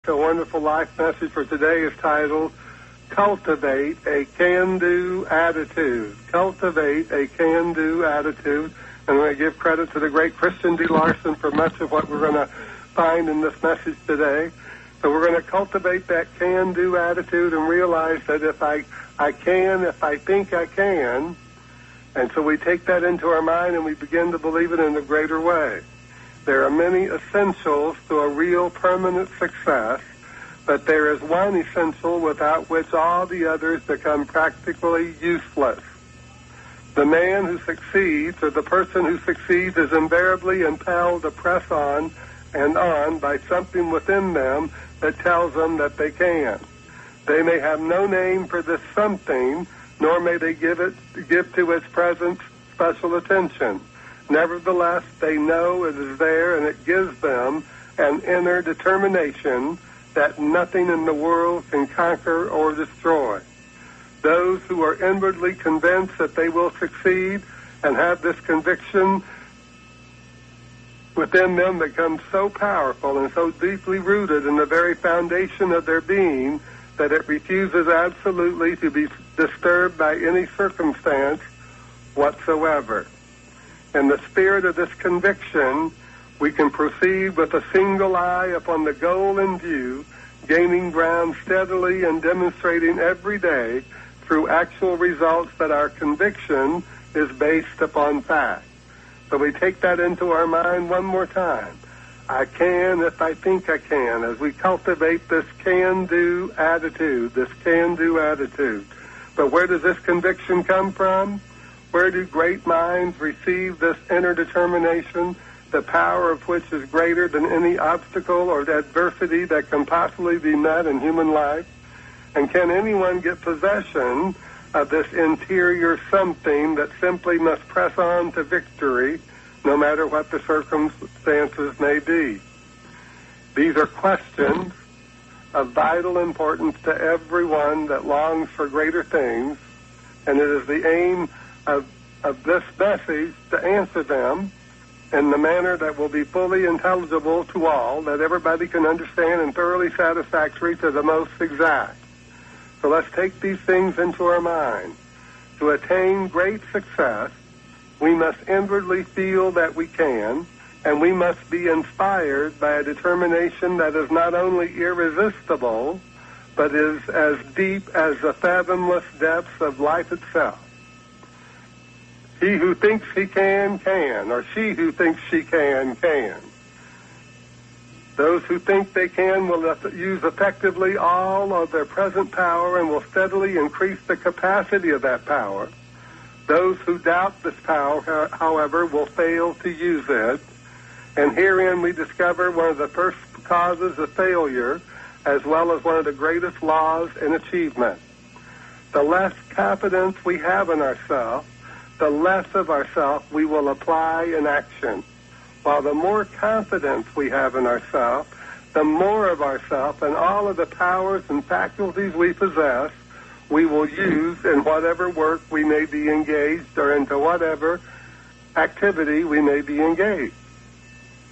The wonderful life message for today is titled, Cultivate a Can-Do Attitude. Cultivate a Can-Do Attitude. And I give credit to the great Christian D. Larson for much of what we're going to find in this message today. So we're going to cultivate that can-do attitude and realize that if I can, if I think I can, and so we take that into our mind and we begin to believe it in a greater way. There are many essentials to a real permanent success, but there is one essential without which all the others become practically useless. The man who succeeds, or the person who succeeds, is invariably impelled to press on and on by something within them that tells them that they can. They may have no name for this something, nor may they give to its presence special attention. Nevertheless, they know it is there, and it gives them an inner determination that nothing in the world can conquer or destroy. Those who are inwardly convinced that they will succeed and have this conviction within them becomes so powerful and so deeply rooted in the very foundation of their being that it refuses absolutely to be disturbed by any circumstance whatsoever. In the spirit of this conviction, we can proceed with a single eye upon the goal in view, gaining ground steadily and demonstrating every day through actual results that our conviction is based upon fact. So we take that into our mind one more time. I can if I think I can, as we cultivate this can-do attitude, But where does this conviction come from? Where do great minds receive this inner determination, the power of which is greater than any obstacle or adversity that can possibly be met in human life? And can anyone get possession of this interior something that simply must press on to victory, no matter what the circumstances may be? These are questions of vital importance to everyone that longs for greater things, and it is the aim of this message to answer them in the manner that will be fully intelligible to all, that everybody can understand, and thoroughly satisfactory to the most exact. So let's take these things into our mind. To attain great success, we must inwardly feel that we can, and we must be inspired by a determination that is not only irresistible, but is as deep as the fathomless depths of life itself. He who thinks he can, or she who thinks she can. Those who think they can will use effectively all of their present power and will steadily increase the capacity of that power. Those who doubt this power, however, will fail to use it. And herein we discover one of the first causes of failure, as well as one of the greatest laws in achievement. The less confidence we have in ourselves, the less of ourselves we will apply in action. While the more confidence we have in ourselves, the more of ourselves and all of the powers and faculties we possess, we will use in whatever work we may be engaged or into whatever activity we may be engaged.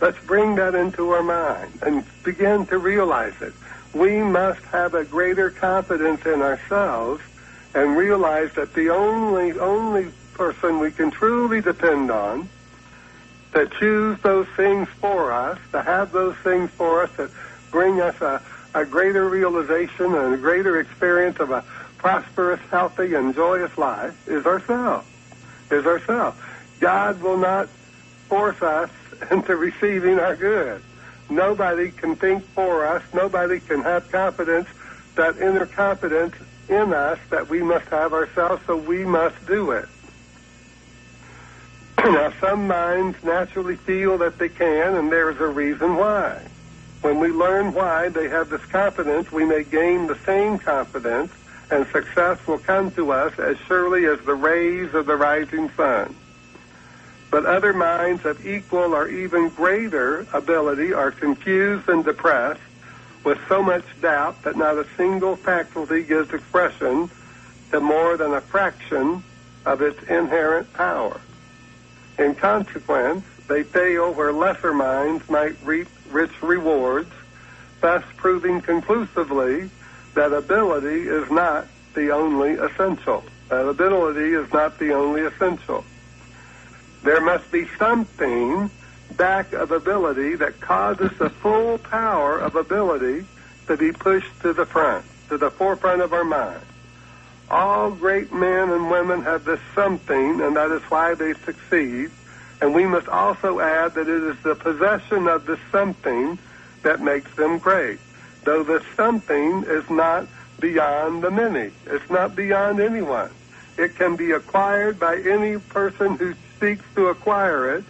Let's bring that into our mind and begin to realize it. We must have a greater confidence in ourselves and realize that the only person we can truly depend on to choose those things for us, to have those things for us that bring us a greater realization and a greater experience of a prosperous, healthy, and joyous life is ourselves. God will not force us into receiving our good. Nobody can think for us. Nobody can have confidence, that inner confidence in us that we must have ourselves, so we must do it. Now, some minds naturally feel that they can, and there's a reason why. When we learn why they have this confidence, we may gain the same confidence, and success will come to us as surely as the rays of the rising sun. But other minds of equal or even greater ability are confused and depressed with so much doubt that not a single faculty gives expression to more than a fraction of its inherent power. In consequence, they fail where lesser minds might reap rich rewards thus proving conclusively that ability is not the only essential. That ability is not the only essential. There must be something back of ability that causes the full power of ability to be pushed to the front, to the forefront of our mind. All great men and women have this something, and that is why they succeed. And we must also add that it is the possession of this something that makes them great, though this something is not beyond the many. It's not beyond anyone. It can be acquired by any person who seeks to acquire it,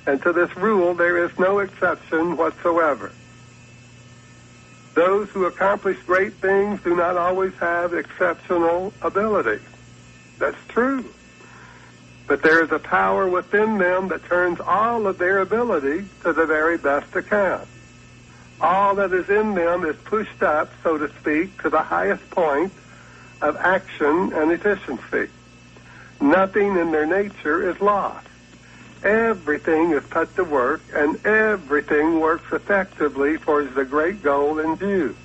and to this rule there is no exception whatsoever. Those who accomplish great things do not always have exceptional ability. That's true. But there is a power within them that turns all of their ability to the very best account. All that is in them is pushed up, so to speak, to the highest point of action and efficiency. Nothing in their nature is lost. Everything is put to work, and everything works effectively towards the great goal in view,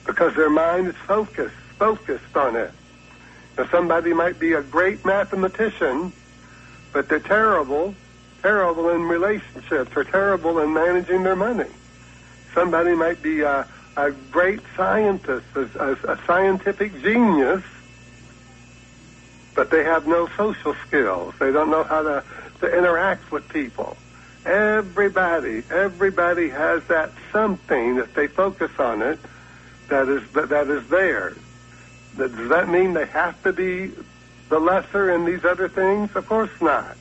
because their mind is focused on it. Now, somebody might be a great mathematician, but they're terrible in relationships, or terrible in managing their money. Somebody might be a great scientist, a scientific genius, but they have no social skills. They don't know how to interact with people. Everybody has that something, if they focus on it, that is theirs. Does that mean they have to be the lesser in these other things? Of course not.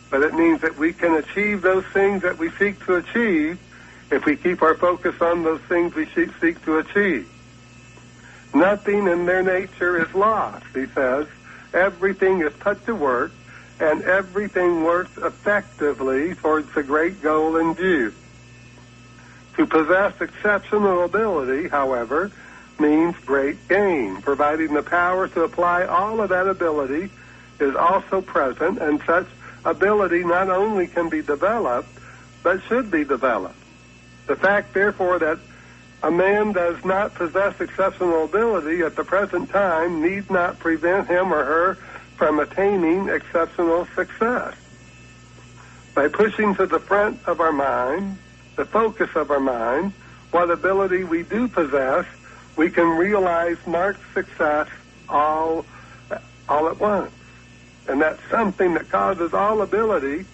But it means that we can achieve those things that we seek to achieve if we keep our focus on those things we seek to achieve. Nothing in their nature is lost, he says. Everything is put to work, and everything works effectively towards the great goal in view. To possess exceptional ability, however, means great gain, providing the power to apply all of that ability is also present, and such ability not only can be developed, but should be developed. The fact, therefore, that a man does not possess exceptional ability at the present time need not prevent him or her from attaining exceptional success. By pushing to the front of our mind, the focus of our mind, what ability we do possess, we can realize marked success all at once. And that's something that causes all ability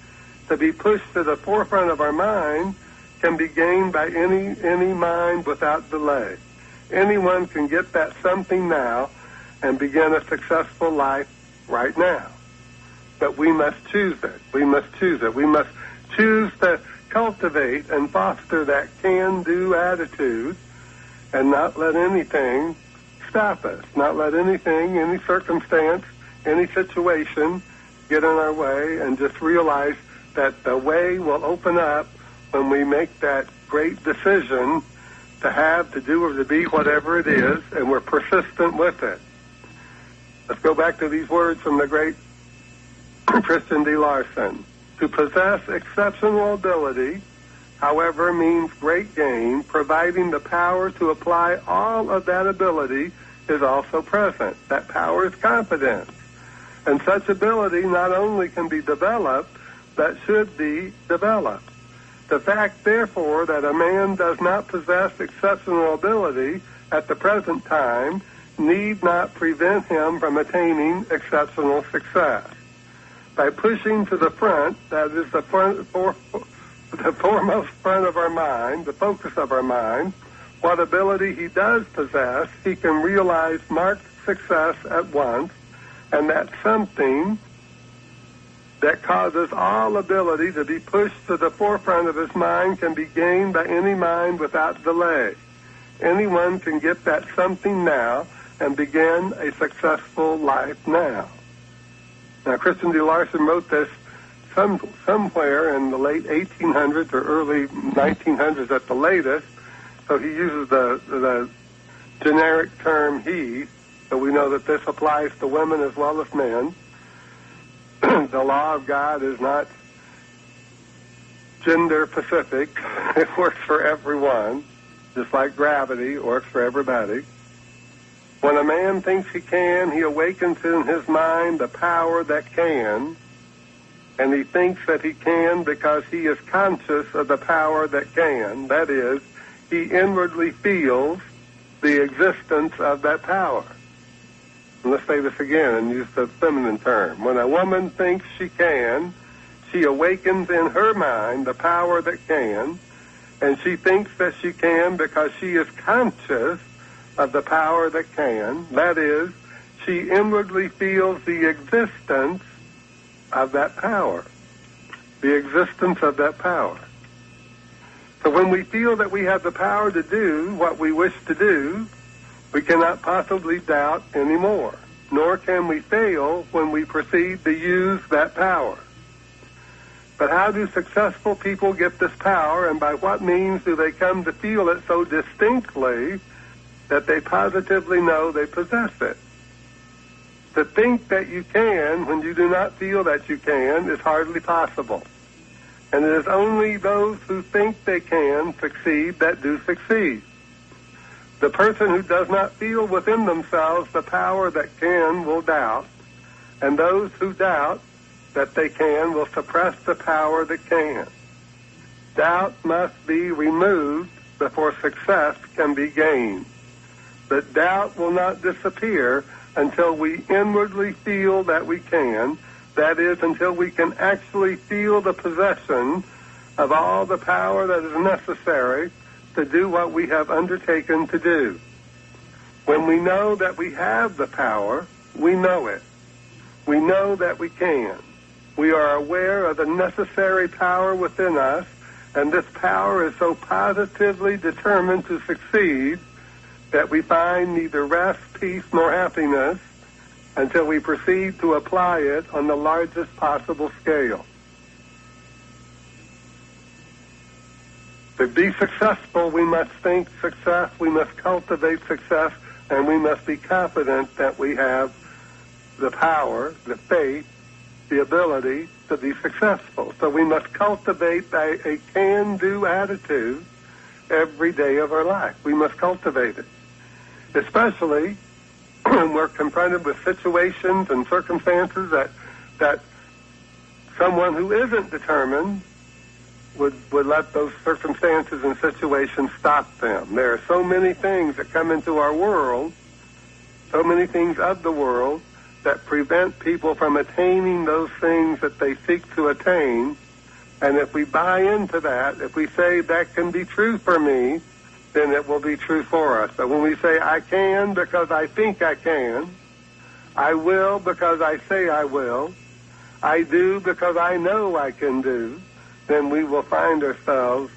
to be pushed to the forefront of our mind can be gained by any mind without delay. Anyone can get that something now and begin a successful life right now. But we must choose it. We must choose it. We must choose to cultivate and foster that can-do attitude and not let anything stop us, not let anything, any circumstance, any situation get in our way, and just realize that the way will open up when we make that great decision to have, to do, or to be whatever it is, and we're persistent with it. Let's go back to these words from the great Christian D. Larson. To possess exceptional ability, however, means great gain, providing the power to apply all of that ability is also present. That power is confidence. And such ability not only can be developed, but should be developed. The fact, therefore, that a man does not possess exceptional ability at the present time need not prevent him from attaining exceptional success. By pushing to the front, that is the foremost front of our mind, the focus of our mind, what ability he does possess, he can realize marked success at once, and that something that causes all ability to be pushed to the forefront of his mind can be gained by any mind without delay. Anyone can get that something now and begin a successful life now. Now, Christian D. Larson wrote this somewhere in the late 1800s or early 1900s at the latest, so he uses the generic term he, so we know that this applies to women as well as men. The law of God is not gender specific. It works for everyone. just like gravity works for everybody. When a man thinks he can, he awakens in his mind the power that can, and he thinks that he can because he is conscious of the power that can. That is, he inwardly feels the existence of that power. And let's say this again and use the feminine term. When a woman thinks she can, she awakens in her mind the power that can, and she thinks that she can because she is conscious of the power that can. That is, she inwardly feels the existence of that power. The existence of that power. So when we feel that we have the power to do what we wish to do, we cannot possibly doubt anymore, nor can we fail when we proceed to use that power. But how do successful people get this power, and by what means do they come to feel it so distinctly that they positively know they possess it? To think that you can when you do not feel that you can is hardly possible. And it is only those who think they can succeed that do succeed. The person who does not feel within themselves the power that can will doubt, and those who doubt that they can will suppress the power that can. Doubt must be removed before success can be gained. But doubt will not disappear until we inwardly feel that we can. That is, until we can actually feel the possession of all the power that is necessary to do what we have undertaken to do. When we know that we have the power, we know it. We know that we can. We are aware of the necessary power within us, and this power is so positively determined to succeed that we find neither rest, peace, nor happiness until we proceed to apply it on the largest possible scale. To be successful, we must think success, we must cultivate success, and we must be confident that we have the power, the faith, the ability to be successful. So we must cultivate a can-do attitude every day of our life. We must cultivate it, especially when we're confronted with situations and circumstances that someone who isn't determined would let those circumstances and situations stop them. There are so many things that come into our world, so many things of the world, that prevent people from attaining those things that they seek to attain. And if we buy into that, if we say that can be true for me, then it will be true for us. But when we say I can because I think I can, I will because I say I will, I do because I know I can do, then we will find ourselves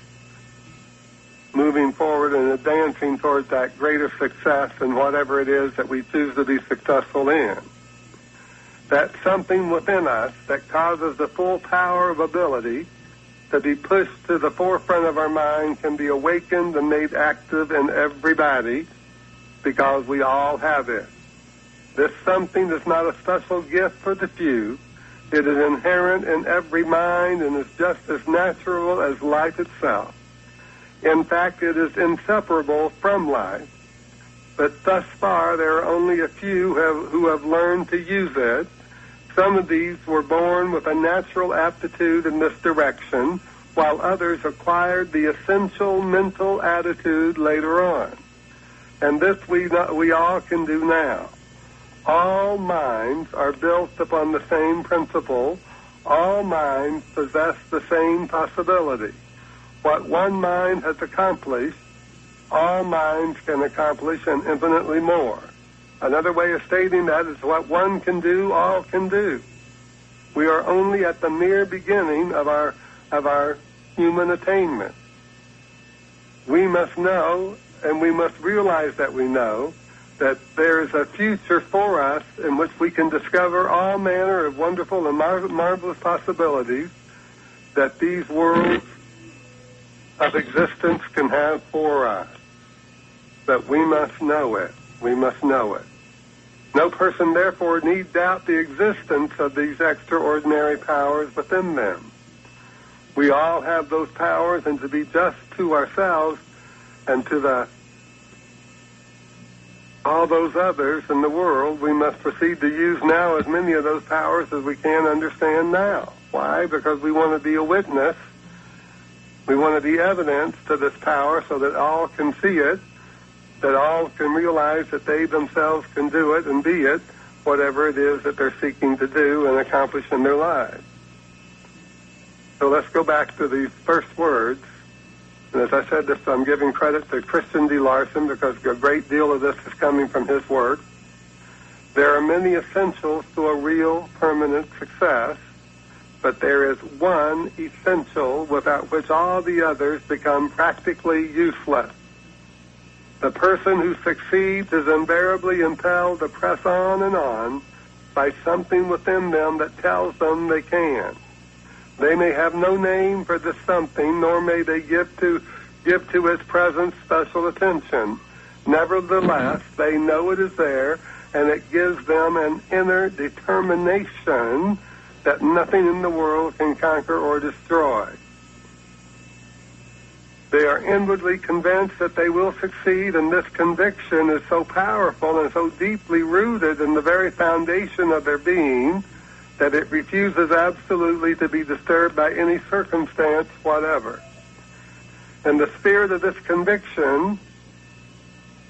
moving forward and advancing towards that greater success in whatever it is that we choose to be successful in. That something within us that causes the full power of ability to be pushed to the forefront of our mind can be awakened and made active in everybody because we all have it. This something is not a special gift for the few. It is inherent in every mind and is just as natural as life itself. In fact, it is inseparable from life. But thus far, there are only a few who have learned to use it. Some of these were born with a natural aptitude in this direction, while others acquired the essential mental attitude later on. And this we all can do now. All minds are built upon the same principle. All minds possess the same possibility. What one mind has accomplished, all minds can accomplish and infinitely more. Another way of stating that is what one can do, all can do. We are only at the mere beginning of our human attainment. We must know, and we must realize that we know, that there is a future for us in which we can discover all manner of wonderful and marvelous possibilities that these worlds of existence can have for us. But we must know it. We must know it. No person, therefore, need doubt the existence of these extraordinary powers within them. We all have those powers, and to be just to ourselves and to all those others in the world, we must proceed to use now as many of those powers as we can understand now. Why? Because we want to be a witness. We want to be evidence to this power so that all can see it, that all can realize that they themselves can do it and be it, whatever it is that they're seeking to do and accomplish in their lives. So let's go back to the first words. And as I said, I'm giving credit to Christian D. Larson because a great deal of this is coming from his work. There are many essentials to a real permanent success, but there is one essential without which all the others become practically useless. The person who succeeds is invariably impelled to press on and on by something within them that tells them they can. They may have no name for this something, nor may they give to its presence special attention. Nevertheless, they know it is there, and it gives them an inner determination that nothing in the world can conquer or destroy. They are inwardly convinced that they will succeed, and this conviction is so powerful and so deeply rooted in the very foundation of their being that it refuses absolutely to be disturbed by any circumstance whatever. In the spirit of this conviction,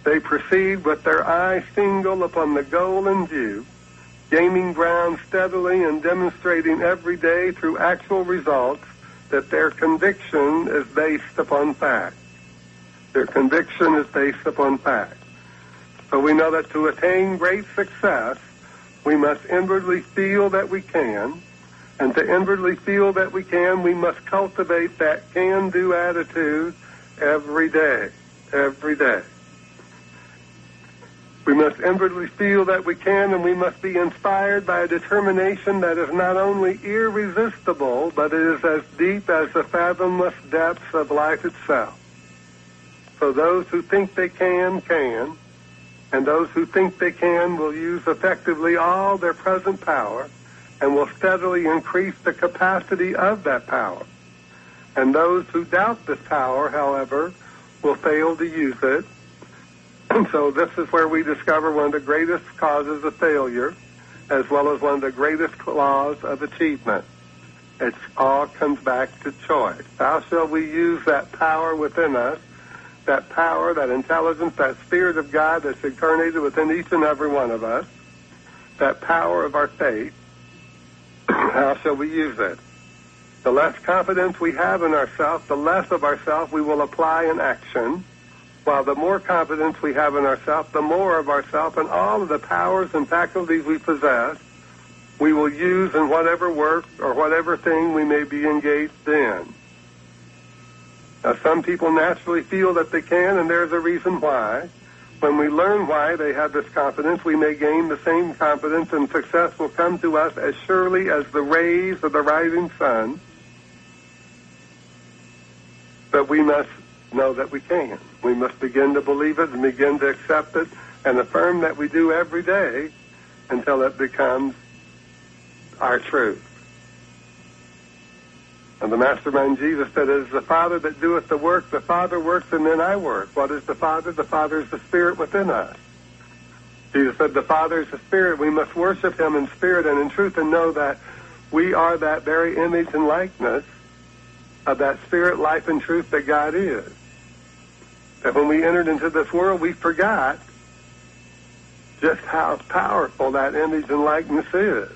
they proceed with their eye single upon the goal in view, gaining ground steadily and demonstrating every day through actual results that their conviction is based upon fact. Their conviction is based upon fact. So we know that to attain great success, we must inwardly feel that we can, and to inwardly feel that we can, we must cultivate that can-do attitude every day, every day. We must inwardly feel that we can, and we must be inspired by a determination that is not only irresistible, but it is as deep as the fathomless depths of life itself. So those who think they can, and those who think they can will use effectively all their present power and will steadily increase the capacity of that power. And those who doubt this power, however, will fail to use it. And so this is where we discover one of the greatest causes of failure, as well as one of the greatest laws of achievement. It all comes back to choice. How shall we use that power within us, that power, that intelligence, that Spirit of God that's incarnated within each and every one of us, that power of our faith? How shall we use it? The less confidence we have in ourselves, the less of ourselves we will apply in action, while the more confidence we have in ourselves, the more of ourselves and all of the powers and faculties we possess, we will use in whatever work or whatever thing we may be engaged in. Now, some people naturally feel that they can, and there's a reason why. When we learn why they have this confidence, we may gain the same confidence, and success will come to us as surely as the rays of the rising sun. But we must know that we can. We must begin to believe it and begin to accept it and affirm that we do every day until it becomes our truth. And the Mastermind Jesus said, it is the Father that doeth the work. The Father works and then I work. What is the Father? The Father is the Spirit within us. Jesus said, the Father is the Spirit. We must worship Him in spirit and in truth and know that we are that very image and likeness of that Spirit, life, and truth that God is. That when we entered into this world, we forgot just how powerful that image and likeness is.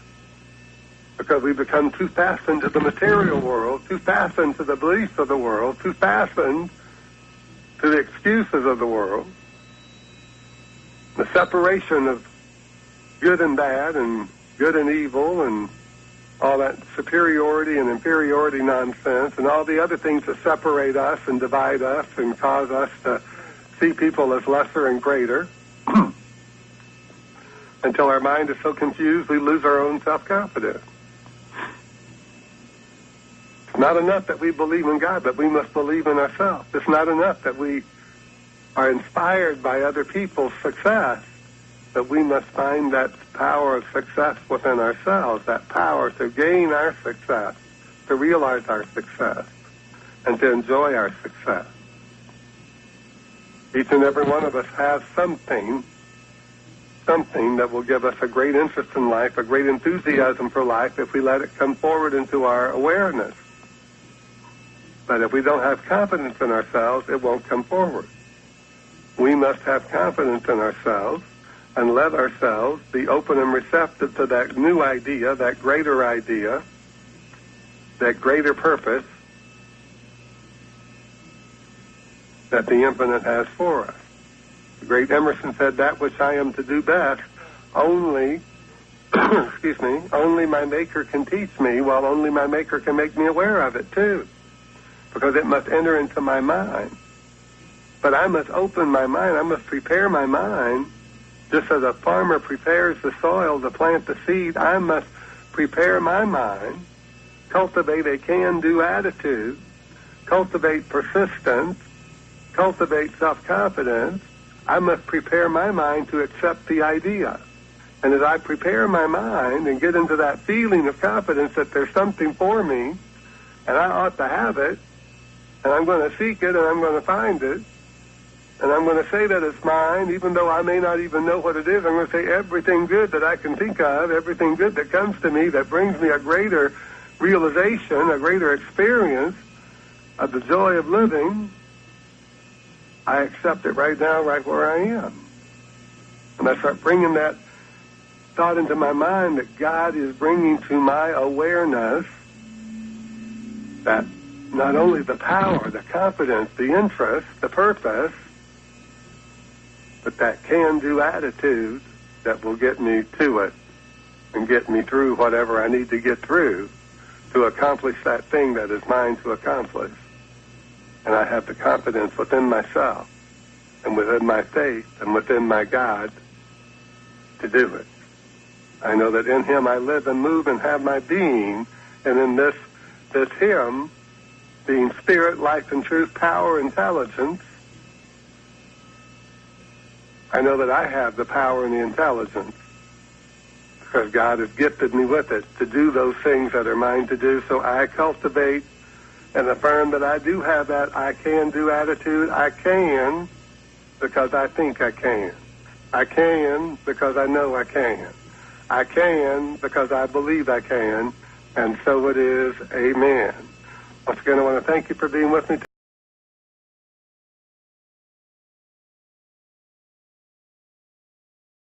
Because we become too fastened to the material world, too fastened to the beliefs of the world, too fastened to the excuses of the world. The separation of good and bad and good and evil and all that superiority and inferiority nonsense and all the other things that separate us and divide us and cause us to see people as lesser and greater. Until our mind is so confused we lose our own self-confidence. It's not enough that we believe in God, but we must believe in ourselves. It's not enough that we are inspired by other people's success, but we must find that power of success within ourselves, that power to gain our success, to realize our success, and to enjoy our success. Each and every one of us has something that will give us a great interest in life, a great enthusiasm for life if we let it come forward into our awareness. But if we don't have confidence in ourselves, it won't come forward. We must have confidence in ourselves and let ourselves be open and receptive to that new idea, that greater purpose that the infinite has for us. The great Emerson said, that which I am to do best, only, only my Maker can teach me, while only my Maker can make me aware of it too. Because it must enter into my mind. But I must open my mind, I must prepare my mind, just as a farmer prepares the soil to plant the seed. I must prepare my mind, cultivate a can-do attitude, cultivate persistence, cultivate self-confidence. I must prepare my mind to accept the idea. And as I prepare my mind and get into that feeling of confidence that there's something for me, and I ought to have it, and I'm going to seek it, and I'm going to find it, and I'm going to say that it's mine, even though I may not even know what it is. I'm going to say everything good that I can think of, everything good that comes to me that brings me a greater realization, a greater experience of the joy of living, I accept it right now, right where I am. And I start bringing that thought into my mind that God is bringing to my awareness that not only the power, the confidence, the interest, the purpose, but that can-do attitude that will get me to it and get me through whatever I need to get through to accomplish that thing that is mine to accomplish. And I have the confidence within myself and within my faith and within my God to do it. I know that in Him I live and move and have my being, and in this Him, being spirit, life, and truth, power, intelligence, I know that I have the power and the intelligence because God has gifted me with it to do those things that are mine to do. So I cultivate and affirm that I do have that I can-do attitude. I can because I think I can. I can because I know I can. I can because I believe I can. And so it is. Amen. Once again, I want to thank you for being with me.